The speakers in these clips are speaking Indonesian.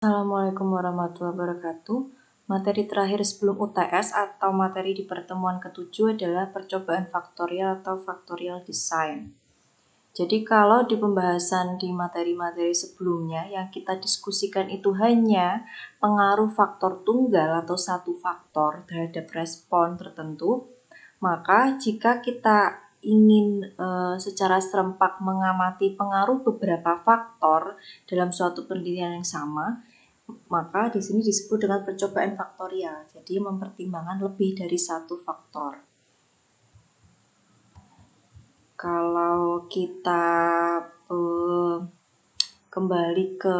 Assalamualaikum warahmatullahi wabarakatuh. Materi terakhir sebelum UTS atau materi di pertemuan ke-7 adalah percobaan faktorial atau factorial design. Jadi kalau di pembahasan di materi-materi sebelumnya yang kita diskusikan itu hanya pengaruh faktor tunggal atau satu faktor terhadap respon tertentu, maka jika kita ingin secara serempak mengamati pengaruh beberapa faktor dalam suatu penelitian yang sama, maka di sini disebut dengan percobaan faktorial. Jadi mempertimbangkan lebih dari satu faktor. Kalau kita kembali ke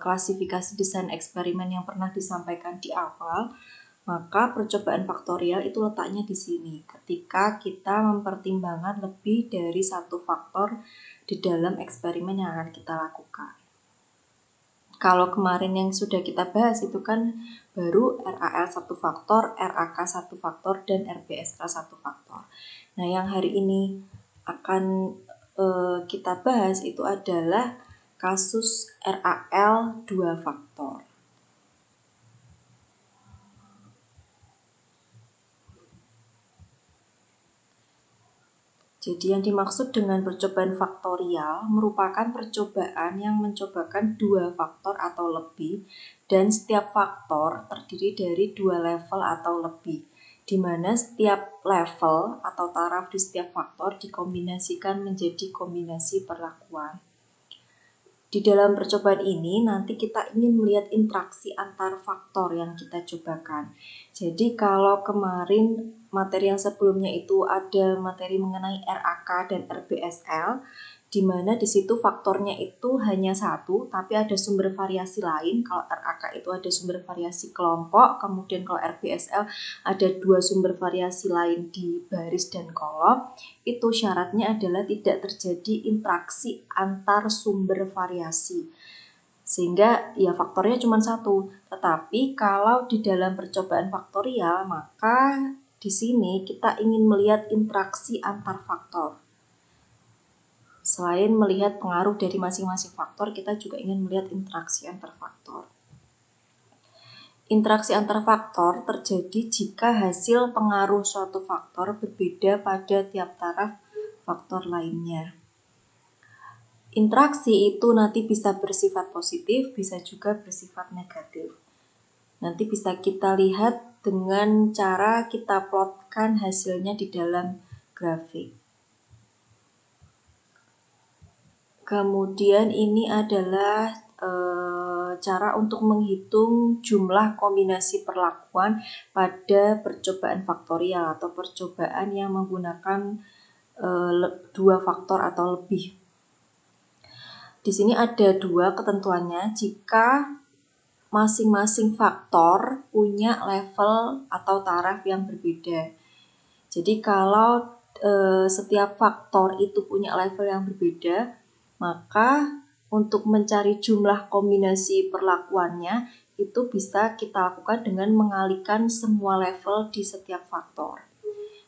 klasifikasi desain eksperimen yang pernah disampaikan di awal, maka percobaan faktorial itu letaknya di sini. Ketika kita mempertimbangkan lebih dari satu faktor di dalam eksperimen yang akan kita lakukan. Kalau kemarin yang sudah kita bahas itu kan baru RAL 1 faktor, RAK 1 faktor, dan RBSL 1 faktor. Nah, yang hari ini akan kita bahas itu adalah kasus RAL 2 faktor. Jadi yang dimaksud dengan percobaan faktorial merupakan percobaan yang mencobakan dua faktor atau lebih, dan setiap faktor terdiri dari dua level atau lebih, di mana setiap level atau taraf di setiap faktor dikombinasikan menjadi kombinasi perlakuan. Di dalam percobaan ini nanti kita ingin melihat interaksi antar faktor yang kita cobakan. Jadi kalau kemarin materi yang sebelumnya itu ada materi mengenai RAK dan RBSL, di mana di situ faktornya itu hanya satu, tapi ada sumber variasi lain. Kalau RAK itu ada sumber variasi kelompok, kemudian kalau RBSL ada dua sumber variasi lain di baris dan kolom. Itu syaratnya adalah tidak terjadi interaksi antar sumber variasi. Sehingga ya faktornya cuma satu. Tetapi kalau di dalam percobaan faktorial, maka di sini kita ingin melihat interaksi antar faktor. Selain melihat pengaruh dari masing-masing faktor, kita juga ingin melihat interaksi antar faktor. Interaksi antar faktor terjadi jika hasil pengaruh suatu faktor berbeda pada tiap taraf faktor lainnya. Interaksi itu nanti bisa bersifat positif, bisa juga bersifat negatif. Nanti bisa kita lihat dengan cara kita plotkan hasilnya di dalam grafik. Kemudian ini adalah cara untuk menghitung jumlah kombinasi perlakuan pada percobaan faktorial atau percobaan yang menggunakan dua faktor atau lebih. Di sini ada dua ketentuannya. Jika masing-masing faktor punya level atau taraf yang berbeda. Jadi kalau setiap faktor itu punya level yang berbeda, maka untuk mencari jumlah kombinasi perlakuannya itu bisa kita lakukan dengan mengalihkan semua level di setiap faktor.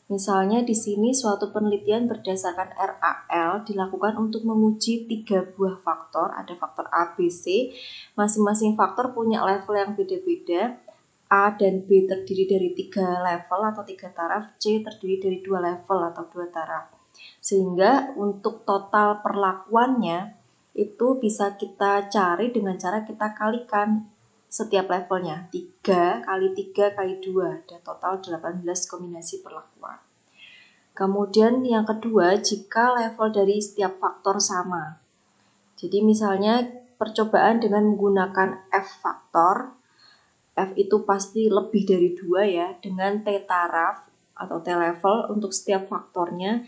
Misalnya di sini suatu penelitian berdasarkan RAL dilakukan untuk menguji 3 buah faktor, ada faktor A, B, C. Masing-masing faktor punya level yang beda-beda. A dan B terdiri dari 3 level atau 3 taraf, C terdiri dari 2 level atau 2 taraf. Sehingga untuk total perlakuannya itu bisa kita cari dengan cara kita kalikan setiap levelnya, 3 kali 3 kali 2, ada total 18 kombinasi perlakuan. Kemudian yang kedua, jika level dari setiap faktor sama. Jadi misalnya percobaan dengan menggunakan F faktor, F itu pasti lebih dari 2 ya, dengan T taraf atau T level untuk setiap faktornya,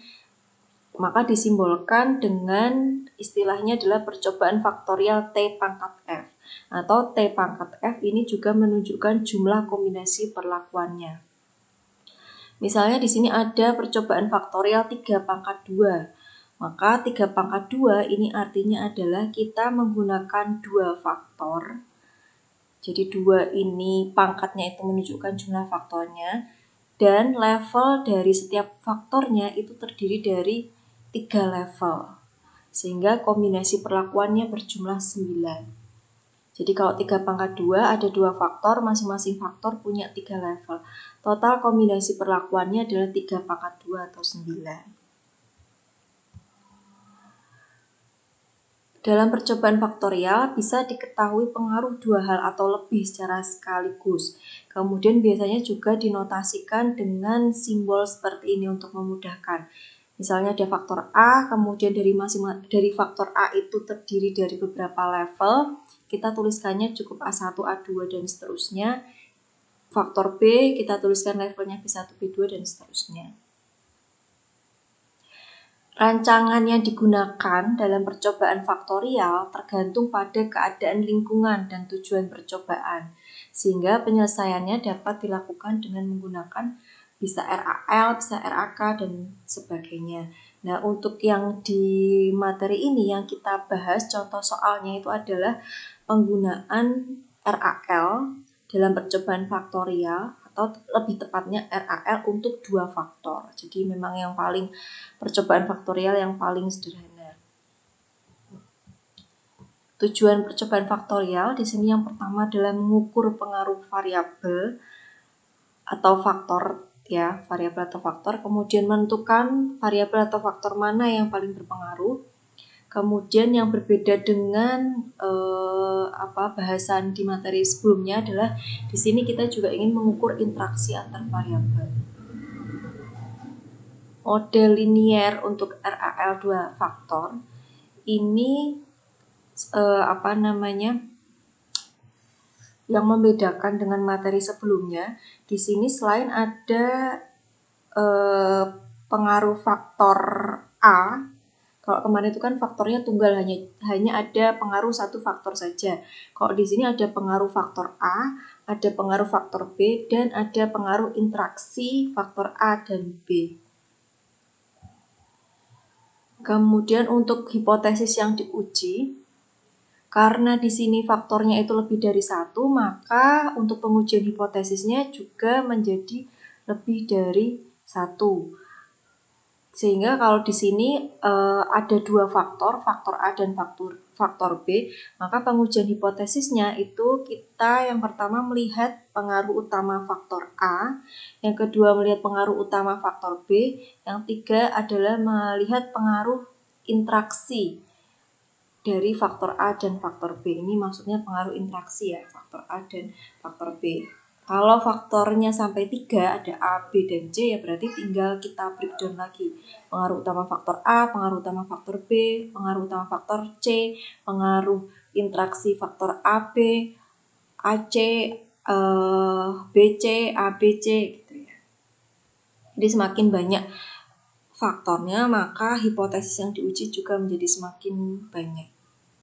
maka disimbolkan dengan istilahnya adalah percobaan faktorial T pangkat F. Atau T pangkat F ini juga menunjukkan jumlah kombinasi perlakuannya. Misalnya di sini ada percobaan faktorial 3 pangkat 2. Maka 3 pangkat 2 ini artinya adalah kita menggunakan 2 faktor. Jadi 2 ini pangkatnya itu menunjukkan jumlah faktornya. Dan level dari setiap faktornya itu terdiri dari 3 level. Sehingga kombinasi perlakuannya berjumlah 9. Jadi kalau 3 pangkat 2 ada 2 faktor, masing-masing faktor punya 3 level. Total kombinasi perlakuannya adalah 3 pangkat 2 atau 9. Dalam percobaan faktorial bisa diketahui pengaruh dua hal atau lebih secara sekaligus. Kemudian biasanya juga dinotasikan dengan simbol seperti ini untuk memudahkan. Misalnya ada faktor A, kemudian dari faktor A itu terdiri dari beberapa level. Kita tuliskannya cukup A1, A2, dan seterusnya. Faktor B kita tuliskan levelnya B1, B2, dan seterusnya. Rancangan yang digunakan dalam percobaan faktorial tergantung pada keadaan lingkungan dan tujuan percobaan, sehingga penyelesaiannya dapat dilakukan dengan menggunakan bisa RAL, bisa RAK, dan sebagainya. Nah, untuk yang di materi ini yang kita bahas, contoh soalnya itu adalah penggunaan RAL dalam percobaan faktorial, atau lebih tepatnya RAL untuk 2 faktor. Jadi memang yang paling percobaan faktorial yang paling sederhana. Tujuan percobaan faktorial di sini yang pertama adalah mengukur pengaruh variabel atau faktor ya, variabel atau faktor, kemudian menentukan variabel atau faktor mana yang paling berpengaruh. Kemudian yang berbeda dengan bahasan di materi sebelumnya adalah di sini kita juga ingin mengukur interaksi antar variabel. Model linier untuk RAL 2 faktor ini yang membedakan dengan materi sebelumnya. Di sini selain ada pengaruh faktor A, kalau kemarin itu kan faktornya tunggal, hanya ada pengaruh satu faktor saja. Kalau di sini ada pengaruh faktor A, ada pengaruh faktor B, dan ada pengaruh interaksi faktor A dan B. Kemudian untuk hipotesis yang diuji, karena di sini faktornya itu lebih dari 1, maka untuk pengujian hipotesisnya juga menjadi lebih dari 1. Sehingga kalau di sini ada 2 faktor A dan faktor B, maka pengujian hipotesisnya itu kita yang pertama melihat pengaruh utama faktor A, yang kedua melihat pengaruh utama faktor B, yang tiga adalah melihat pengaruh interaksi dari faktor A dan faktor B. Ini maksudnya pengaruh interaksi ya, faktor A dan faktor B. Kalau faktornya sampai 3, ada A, B, dan C, ya berarti tinggal kita breakdown lagi. Pengaruh utama faktor A, pengaruh utama faktor B, pengaruh utama faktor C, pengaruh interaksi faktor AB, AC, BC, ABC, gitu ya. Jadi semakin banyak faktornya, maka hipotesis yang diuji juga menjadi semakin banyak.